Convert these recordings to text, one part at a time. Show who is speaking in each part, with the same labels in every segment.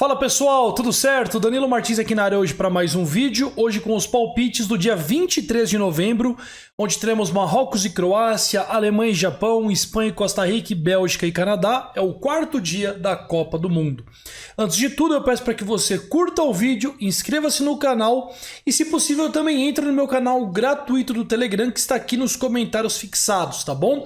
Speaker 1: Fala pessoal, tudo certo? Danilo Martins aqui na área hoje para mais um vídeo, hoje com os palpites do dia 23 de novembro, onde teremos Marrocos e Croácia, Alemanha e Japão, Espanha e Costa Rica, Bélgica e Canadá. É o quarto dia da Copa do Mundo. Antes de tudo, eu peço para que você curta o vídeo, inscreva-se no canal e, se possível, também entre no meu canal gratuito do Telegram, que está aqui nos comentários fixados, tá bom?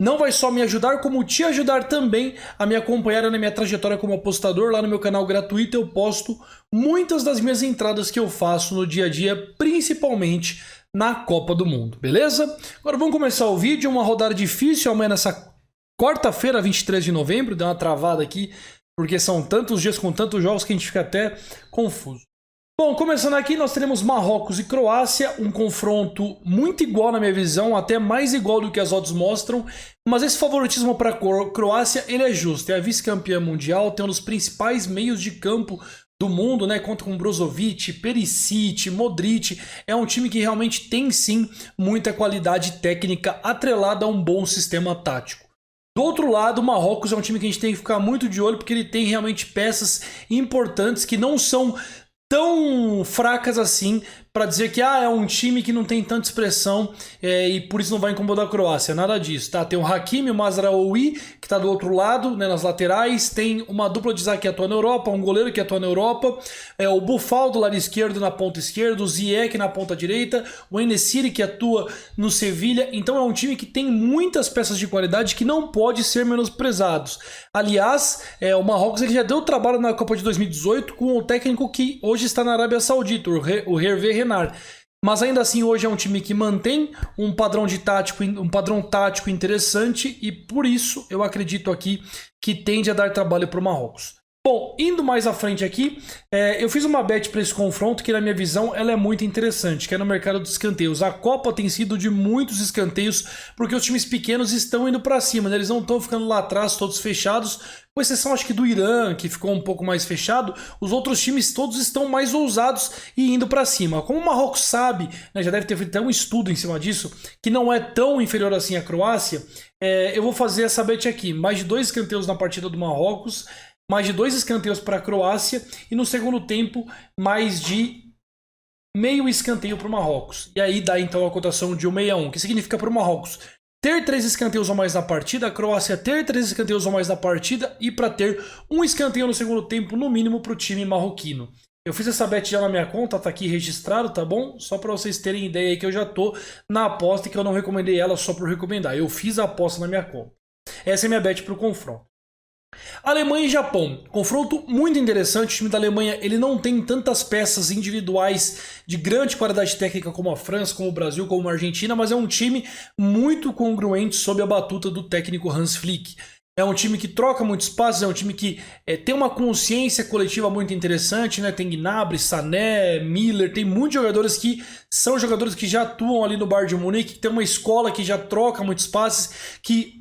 Speaker 1: Não vai só me ajudar, como te ajudar também a me acompanhar na minha trajetória como apostador. Lá no meu canal gratuito eu posto muitas das minhas entradas que eu faço no dia a dia, principalmente na Copa do Mundo, beleza? Agora vamos começar o vídeo, uma rodada difícil amanhã nessa quarta-feira, 23 de novembro. Deu uma travada aqui, porque são tantos dias com tantos jogos que a gente fica até confuso. Bom, começando aqui, nós teremos Marrocos e Croácia, um confronto muito igual na minha visão, até mais igual do que as odds mostram, mas esse favoritismo para a Croácia, ele é justo, é a vice-campeã mundial, tem um dos principais meios de campo do mundo, né? Conta com Brozovic, Perisic, Modric, é um time que realmente tem sim muita qualidade técnica atrelada a um bom sistema tático. Do outro lado, o Marrocos é um time que a gente tem que ficar muito de olho, porque ele tem realmente peças importantes que não são tão fracas assim para dizer que é um time que não tem tanta expressão e por isso não vai incomodar a Croácia. Nada disso, tá? Tem o Hakimi, o Mazraoui, que está do outro lado, né, nas laterais. Tem uma dupla de zaga que atua na Europa, um goleiro que atua na Europa, o Boufal do lado esquerdo na ponta esquerda, o Ziyech na ponta direita, o En-Nesyri que atua no Sevilha. Então é um time que tem muitas peças de qualidade que não pode ser menosprezados. Aliás, o Marrocos ele já deu trabalho na Copa de 2018 com o técnico que hoje está na Arábia Saudita, o Hervé Renard. Mas ainda assim hoje é um time que mantém um padrão tático interessante e por isso eu acredito aqui que tende a dar trabalho para o Marrocos. Bom, indo mais à frente aqui, eu fiz uma bet para esse confronto que na minha visão ela é muito interessante, que é no mercado dos escanteios. A Copa tem sido de muitos escanteios porque os times pequenos estão indo para cima, né? Eles não estão ficando lá atrás todos fechados, com exceção acho que do Irã, que ficou um pouco mais fechado. Os outros times todos estão mais ousados e indo para cima. Como o Marrocos sabe, né, já deve ter feito até um estudo em cima disso, que não é tão inferior assim à Croácia, eu vou fazer essa bet aqui, mais de 2 escanteios na partida do Marrocos, mais de 2 escanteios para a Croácia e no segundo tempo mais de meio escanteio para o Marrocos. E aí dá então a cotação de 1,61, que significa para o Marrocos ter 3 escanteios ou mais na partida, a Croácia ter 3 escanteios ou mais na partida e para ter um escanteio no segundo tempo no mínimo para o time marroquino. Eu fiz essa bet já na minha conta, tá aqui registrado, tá bom? Só para vocês terem ideia aí que eu já tô na aposta e que eu não recomendei ela só por recomendar. Eu fiz a aposta na minha conta. Essa é a minha bet para o confronto. Alemanha e Japão, confronto muito interessante. O time da Alemanha ele não tem tantas peças individuais de grande qualidade técnica como a França, como o Brasil, como a Argentina, mas é um time muito congruente sob a batuta do técnico Hans Flick. É um time que troca muitos passes, é um time que tem uma consciência coletiva muito interessante, né? Tem Gnabry, Sané, Miller, tem muitos jogadores que são jogadores que já atuam ali no Bayern de Munique, que tem uma escola que já troca muitos passes, que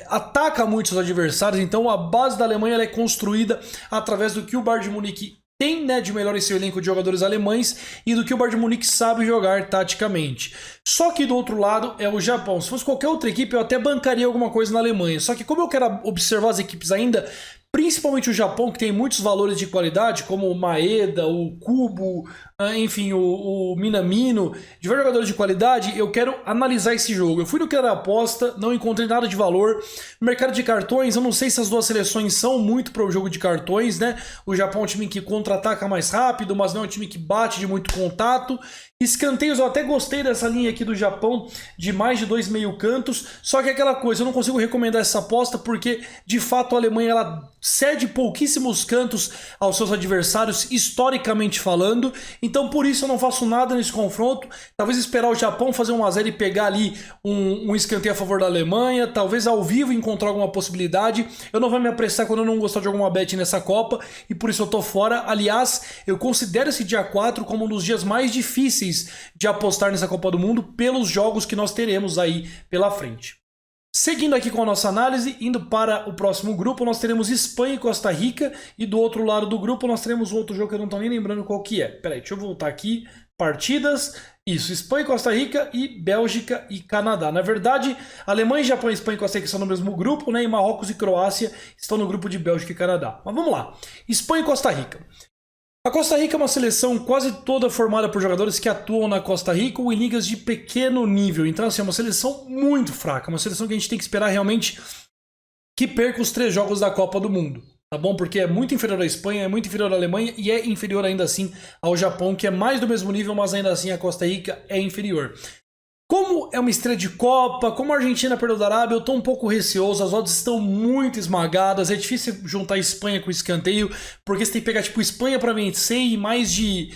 Speaker 1: ataca muito os adversários. Então a base da Alemanha ela é construída através do que o Bayern de Munique tem, né, de melhor em seu elenco de jogadores alemães e do que o Bayern de Munique sabe jogar taticamente. Só que do outro lado é o Japão. Se fosse qualquer outra equipe eu até bancaria alguma coisa na Alemanha. Só que como eu quero observar as equipes ainda, principalmente o Japão, que tem muitos valores de qualidade, como o Maeda, o Kubo, enfim, o Minamino, diversos jogadores de qualidade, eu quero analisar esse jogo. Eu fui no que era aposta, não encontrei nada de valor. No mercado de cartões, eu não sei se as duas seleções são muito para o jogo de cartões, né? O Japão é um time que contra-ataca mais rápido, mas não é um time que bate de muito contato. Escanteios, eu até gostei dessa linha aqui do Japão, de mais de 2 meio cantos, só que aquela coisa, eu não consigo recomendar essa aposta porque, de fato, a Alemanha ela cede pouquíssimos cantos aos seus adversários, historicamente falando, então por isso eu não faço nada nesse confronto. Talvez esperar o Japão fazer 1-0 e pegar ali um escanteio a favor da Alemanha, talvez ao vivo encontrar alguma possibilidade. Eu não vou me apressar quando eu não gostar de alguma bet nessa Copa, e por isso eu tô fora. Aliás, eu considero esse dia 4 como um dos dias mais difíceis de apostar nessa Copa do Mundo pelos jogos que nós teremos aí pela frente. Seguindo aqui com a nossa análise, indo para o próximo grupo, nós teremos Espanha e Costa Rica, e do outro lado do grupo nós teremos outro jogo que eu não estou nem lembrando qual que é. Peraí, deixa eu voltar aqui partidas. Isso, Espanha e Costa Rica e Bélgica e Canadá. Na verdade, Alemanha, Japão, Espanha e Costa Rica estão no mesmo grupo, né? E Marrocos e Croácia estão no grupo de Bélgica e Canadá. Mas vamos lá. Espanha e Costa Rica. A Costa Rica é uma seleção quase toda formada por jogadores que atuam na Costa Rica ou em ligas de pequeno nível. Então, assim, é uma seleção muito fraca. Uma seleção que a gente tem que esperar realmente que perca os 3 jogos da Copa do Mundo. Tá bom? Porque é muito inferior à Espanha, é muito inferior à Alemanha e é inferior ainda assim ao Japão, que é mais do mesmo nível, mas ainda assim a Costa Rica é inferior. Como é uma estreia de Copa, como a Argentina perdeu da Arábia, eu tô um pouco receoso, as odds estão muito esmagadas, é difícil juntar a Espanha com escanteio, porque você tem que pegar tipo Espanha para vencer e mais de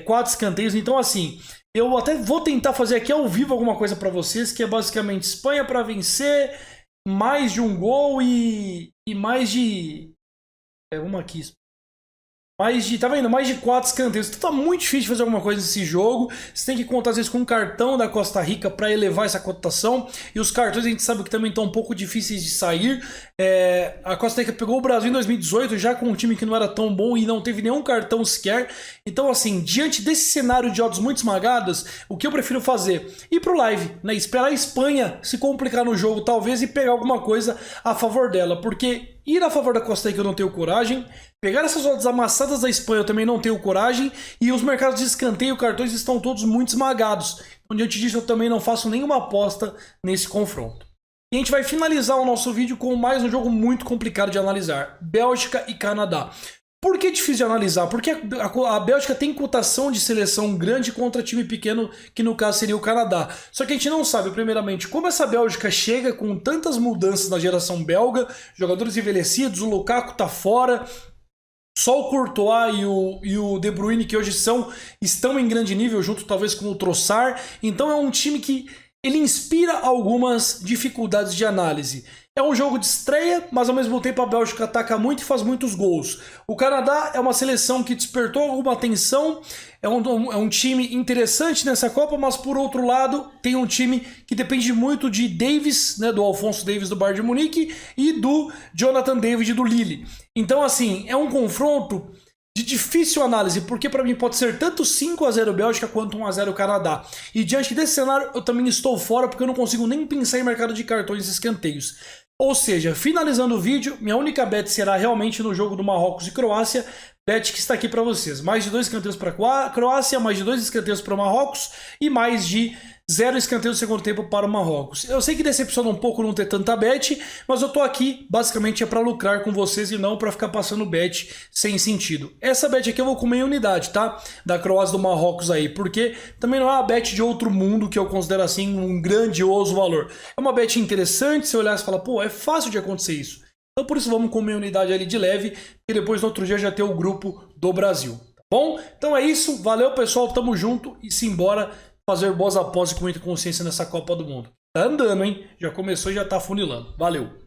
Speaker 1: 4 escanteios, então assim, eu até vou tentar fazer aqui ao vivo alguma coisa para vocês, que é basicamente Espanha para vencer, mais de um gol e mais de... vamos aqui. Tá vendo? Mais de 4 escanteios. Então tá muito difícil fazer alguma coisa nesse jogo. Você tem que contar às vezes com um cartão da Costa Rica para elevar essa cotação. E os cartões a gente sabe que também estão um pouco difíceis de sair. A Costa Rica pegou o Brasil em 2018 já com um time que não era tão bom e não teve nenhum cartão sequer. Então assim, diante desse cenário de odds muito esmagadas, o que eu prefiro fazer? Ir pro live, né? Esperar a Espanha se complicar no jogo talvez e pegar alguma coisa a favor dela. Porque ir a favor da Costa Rica eu não tenho coragem. Pegar essas odds amassadas da Espanha eu também não tenho coragem. E os mercados de escanteio e cartões estão todos muito esmagados. Então, diante disso, eu também não faço nenhuma aposta nesse confronto. E a gente vai finalizar o nosso vídeo com mais um jogo muito complicado de analisar. Bélgica e Canadá. Por que é difícil de analisar? Porque a Bélgica tem cotação de seleção grande contra time pequeno, que no caso seria o Canadá. Só que a gente não sabe, primeiramente, como essa Bélgica chega com tantas mudanças na geração belga, jogadores envelhecidos, o Lukaku tá fora, só o Courtois e o De Bruyne, que hoje estão em grande nível, junto talvez com o Trossard. Então é um time que ele inspira algumas dificuldades de análise. É um jogo de estreia, mas ao mesmo tempo a Bélgica ataca muito e faz muitos gols. O Canadá é uma seleção que despertou alguma atenção, é um time interessante nessa Copa, mas por outro lado tem um time que depende muito de Davis, né, do Alphonso Davies do Bayern de Munique e do Jonathan David do Lille. Então assim, é um confronto de difícil análise, porque para mim pode ser tanto 5-0 Bélgica quanto 1-0 Canadá. E diante desse cenário eu também estou fora porque eu não consigo nem pensar em mercado de cartões e escanteios. Ou seja, finalizando o vídeo, minha única bet será realmente no jogo do Marrocos e Croácia, bet que está aqui para vocês. Mais de 2 escanteios para a Croácia, mais de 2 escanteios para o Marrocos e mais de 0 escanteio do segundo tempo para o Marrocos. Eu sei que decepciona um pouco não ter tanta bet, mas eu tô aqui basicamente é para lucrar com vocês e não para ficar passando bet sem sentido. Essa bet aqui eu vou comer em unidade, tá? Da Croácia e do Marrocos aí, porque também não é uma bet de outro mundo que eu considero assim um grandioso valor. É uma bet interessante, se olhar e falar, pô, é fácil de acontecer isso. Então por isso vamos comer unidade ali de leve e depois no outro dia já ter o grupo do Brasil. Tá bom? Então é isso, valeu pessoal, tamo junto e simbora fazer boas apostas com muita consciência nessa Copa do Mundo. Tá andando, hein? Já começou e já tá funilando. Valeu!